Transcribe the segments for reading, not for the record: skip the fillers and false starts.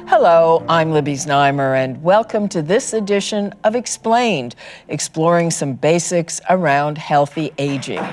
Hello, I'm Libby Znaimer, and welcome to this edition of Explained, exploring some basics around healthy aging.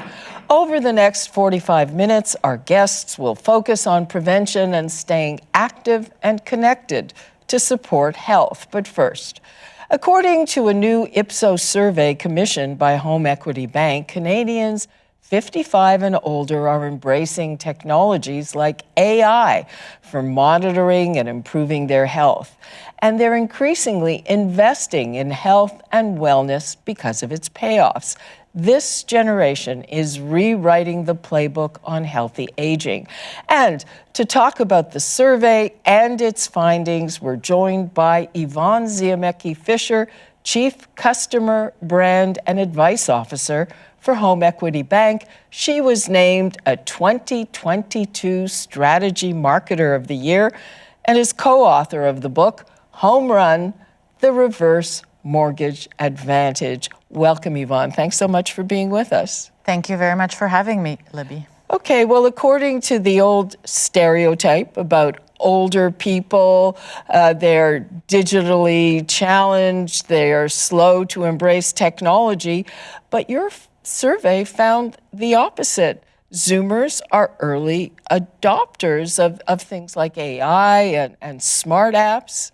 Over the next 45 minutes, our guests will focus on prevention and staying active and connected to support health. But first, according to a new Ipsos survey commissioned by Home Equity Bank, Canadians 55 and older are embracing technologies like AI for monitoring and improving their health. And they're increasingly investing in health and wellness because of its payoffs. This generation is rewriting the playbook on healthy aging. And to talk about the survey and its findings, we're joined by Yvonne Ziemecki-Fisher, Chief Customer, Brand and Advice Officer for Home Equity Bank. She was named a 2022 Strategy Marketer of the Year and is co-author of the book, Home Run, The Reverse Mortgage Advantage. Welcome, Yvonne. Thanks so much for being with us. Thank you very much for having me, Libby. Okay, well, according to the old stereotype about older people, they're digitally challenged, they're slow to embrace technology, but your survey found the opposite. Zoomers are early adopters of things like AI and smart apps.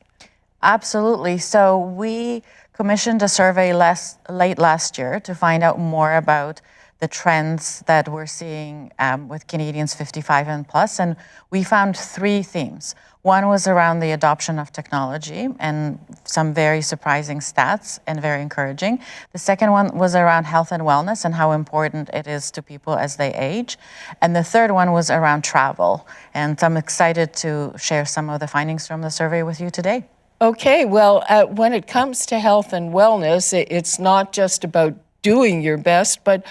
Absolutely. So we commissioned a survey late last year to find out more about the trends that we're seeing with Canadians 55 and plus, and we found three themes. One was around the adoption of technology and some very surprising stats and very encouraging. The second one was around health and wellness and how important it is to people as they age. And the third one was around travel. And I'm excited to share some of the findings from the survey with you today. Okay, well, when it comes to health and wellness, it's not just about doing your best, but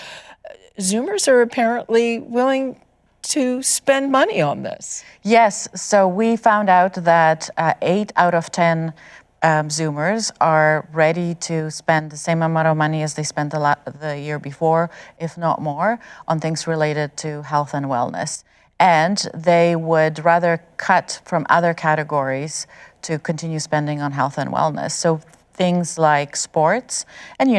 Zoomers are apparently willing to spend money on this. Yes, so we found out that 8 out of 10 Zoomers are ready to spend the same amount of money as they spent the year before, if not more, on things related to health and wellness. And they would rather cut from other categories to continue spending on health and wellness. So things like sports, and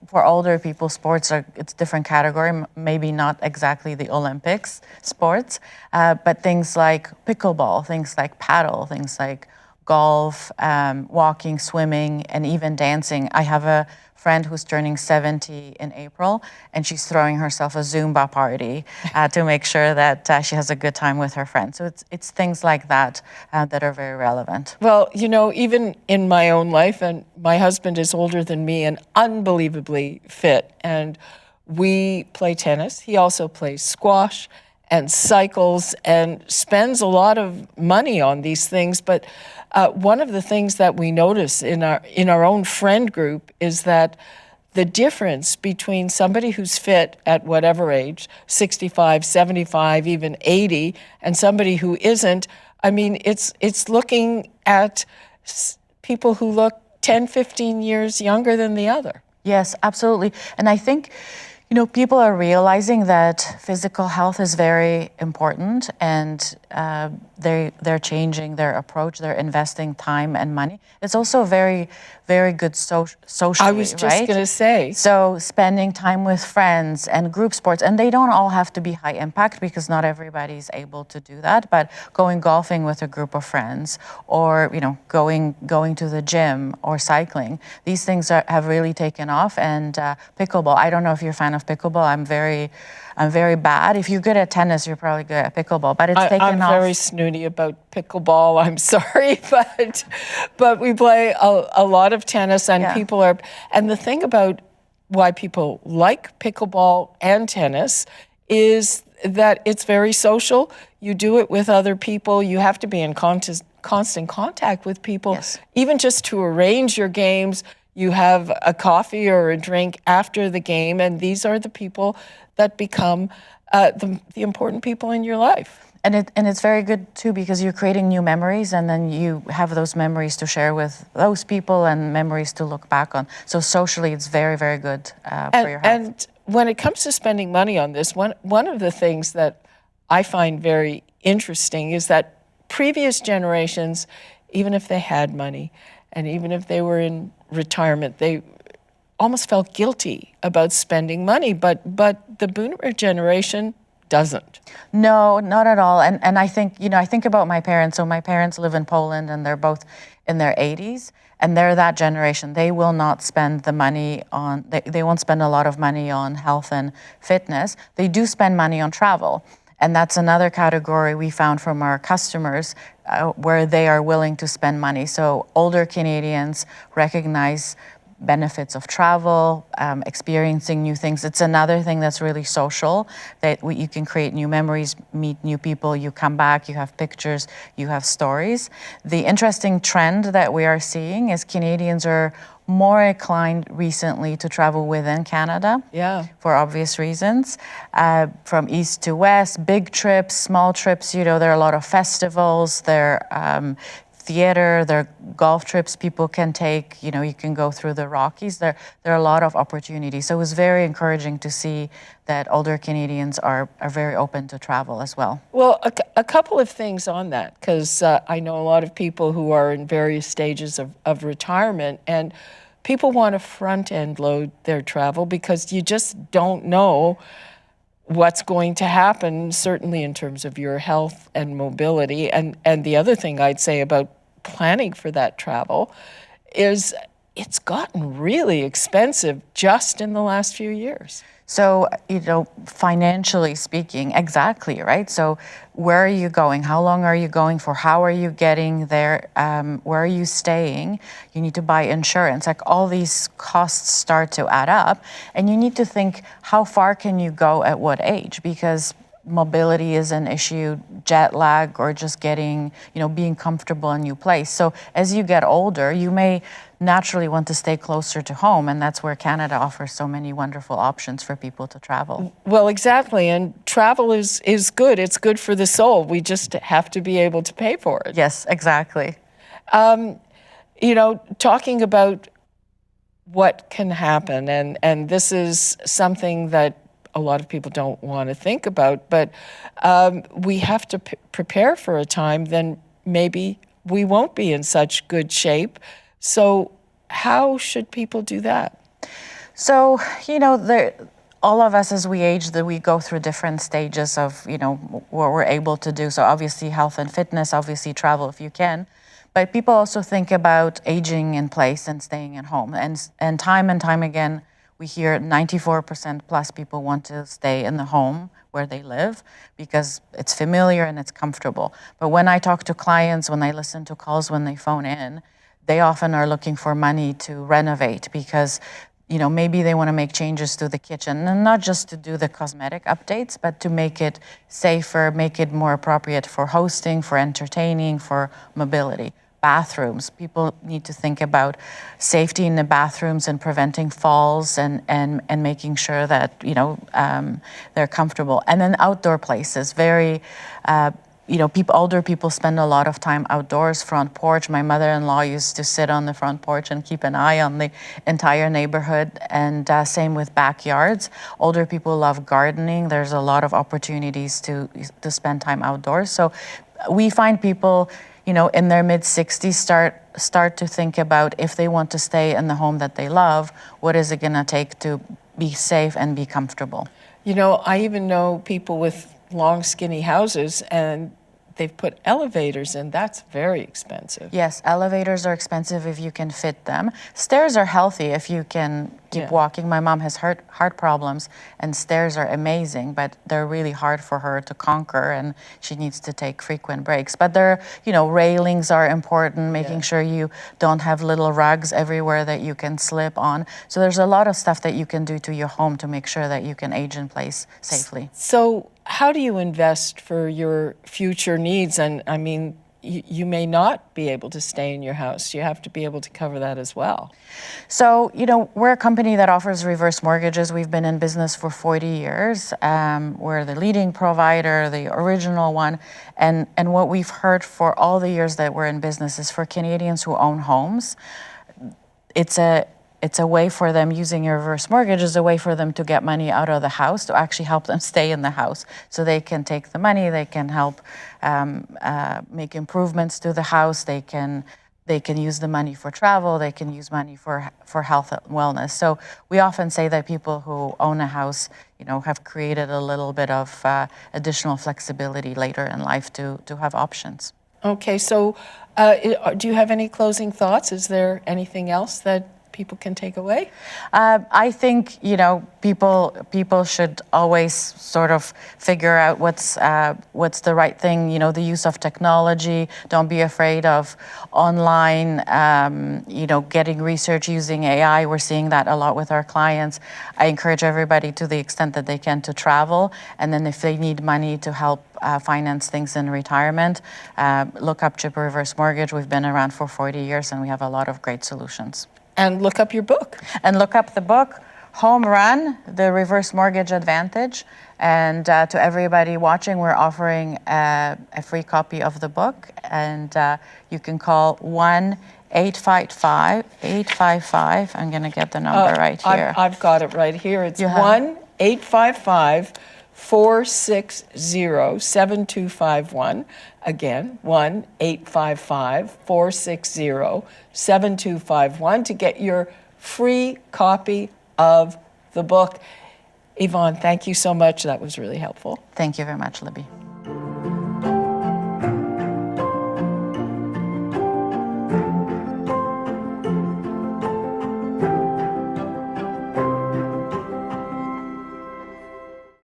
for older people, sports it's a different category, maybe not exactly the Olympics sports, but things like pickleball, things like paddle, things like golf, walking, swimming, and even dancing. I have a friend who's turning 70 in April, and she's throwing herself a Zumba party to make sure that she has a good time with her friends. So it's things like that that are very relevant. Well, even in my own life, and my husband is older than me and unbelievably fit, and we play tennis. He also plays squash and cycles and spends a lot of money on these things. But one of the things that we notice in our own friend group is that the difference between somebody who's fit at whatever age, 65, 75, even 80, and somebody who isn't, I mean, it's looking at people who look 10, 15 years younger than the other. Yes, absolutely. And I think people are realizing that physical health is very important, and they're changing their approach. They're investing time and money. It's also very, very good socially, I was just going to say. So spending time with friends and group sports, and they don't all have to be high impact because not everybody's able to do that, but going golfing with a group of friends, or going to the gym or cycling. These things have really taken off. And pickleball, I don't know if you're a fan of pickleball. I'm very bad. If you're good at tennis, you're probably good at pickleball, but it's taken off. I'm very snooty about pickleball. I'm sorry, but we play a lot of tennis, and people are. And the thing about why people like pickleball and tennis is that it's very social. You do it with other people. You have to be in constant contact with people, even just to arrange your games. You have a coffee or a drink after the game, and these are the people that become the important people in your life. And it's very good too because you're creating new memories, and then you have those memories to share with those people and memories to look back on. So socially, it's very, very good for your health. And when it comes to spending money on this, one of the things that I find very interesting is that previous generations, even if they had money and even if they were in retirement, they almost felt guilty about spending money, but the boomer generation doesn't. No, not at all. And I think, I think about my parents. So my parents live in Poland and they're both in their 80s, and they're that generation. They will not spend the money on, they won't spend a lot of money on health and fitness. They do spend money on travel. And that's another category we found from our customers where they are willing to spend money. So older Canadians recognize benefits of travel, experiencing new things. It's another thing that's really social, that you can create new memories, meet new people, you come back, you have pictures, you have stories. The interesting trend that we are seeing is Canadians are more inclined recently to travel within Canada, for obvious reasons. From east to west, big trips, small trips, there are a lot of festivals, there are theater, there are golf trips people can take, you can go through the Rockies. There are a lot of opportunities. So it was very encouraging to see that older Canadians are very open to travel as well. Well, a couple of things on that, because I know a lot of people who are in various stages of retirement, and people want to front-end load their travel because you just don't know what's going to happen, certainly in terms of your health and mobility. And the other thing I'd say about planning for that travel is it's gotten really expensive just in the last few years. So, financially speaking, exactly, right? So where are you going? How long are you going for? How are you getting there? Where are you staying? You need to buy insurance. Like, all these costs start to add up. And you need to think, how far can you go at what age? Because mobility is an issue, jet lag, or just getting, being comfortable in a new place. So as you get older, you may naturally want to stay closer to home, and that's where Canada offers so many wonderful options for people to travel. Well, exactly, and travel is good. It's good for the soul. We just have to be able to pay for it. Yes, exactly. Talking about what can happen, and this is something that a lot of people don't want to think about, but we have to prepare for a time then maybe we won't be in such good shape. So how should people do that? So, all of us as we age, that we go through different stages of, what we're able to do. So obviously health and fitness, obviously travel if you can. But people also think about aging in place and staying at home. And time again, we hear 94% plus people want to stay in the home where they live because it's familiar and it's comfortable. But when I talk to clients, when I listen to calls, when they phone in, they often are looking for money to renovate because maybe they want to make changes to the kitchen, and not just to do the cosmetic updates, but to make it safer, make it more appropriate for hosting, for entertaining, for mobility. Bathrooms, people need to think about safety in the bathrooms and preventing falls and making sure that they're comfortable. And then outdoor places, older people spend a lot of time outdoors, front porch. My mother-in-law used to sit on the front porch and keep an eye on the entire neighborhood, and same with backyards. Older people love gardening. There's a lot of opportunities to spend time outdoors. So we find people, in their mid-60s start to think about, if they want to stay in the home that they love, what is it going to take to be safe and be comfortable? I even know people with long, skinny houses, and they've put elevators in. That's very expensive. Yes, elevators are expensive if you can fit them. Stairs are healthy if you can keep walking. My mom has heart problems, and stairs are amazing, but they're really hard for her to conquer, and she needs to take frequent breaks. But railings are important, making sure you don't have little rugs everywhere that you can slip on. So there's a lot of stuff that you can do to your home to make sure that you can age in place safely. So how do you invest for your future needs? And I mean, you may not be able to stay in your house. You have to be able to cover that as well. So, we're a company that offers reverse mortgages. We've been in business for 40 years. We're the leading provider, the original one. And what we've heard for all the years that we're in business is for Canadians who own homes, it's a way for them, using a reverse mortgage is a way for them to get money out of the house, to actually help them stay in the house. So they can take the money, they can help make improvements to the house, they can use the money for travel, they can use money for health and wellness. So we often say that people who own a house, have created a little bit of additional flexibility later in life to have options. Okay, so do you have any closing thoughts? Is there anything else that people can take away? I think people should always sort of figure out what's the right thing. The use of technology. Don't be afraid of online. Getting research using AI. We're seeing that a lot with our clients. I encourage everybody, to the extent that they can, to travel, and then if they need money to help finance things in retirement, look up Chipper Reverse Mortgage. We've been around for 40 years, and we have a lot of great solutions. And look up your book. And look up the book, Home Run, The Reverse Mortgage Advantage. And to everybody watching, we're offering a free copy of the book. And you can call 1-855-855. I'm going to get the number right here. I've got it right here. It's 1-855-460-7251. Again, 1-855-460-7251 to get your free copy of the book. Yvonne, thank you so much. That was really helpful. Thank you very much, Libby.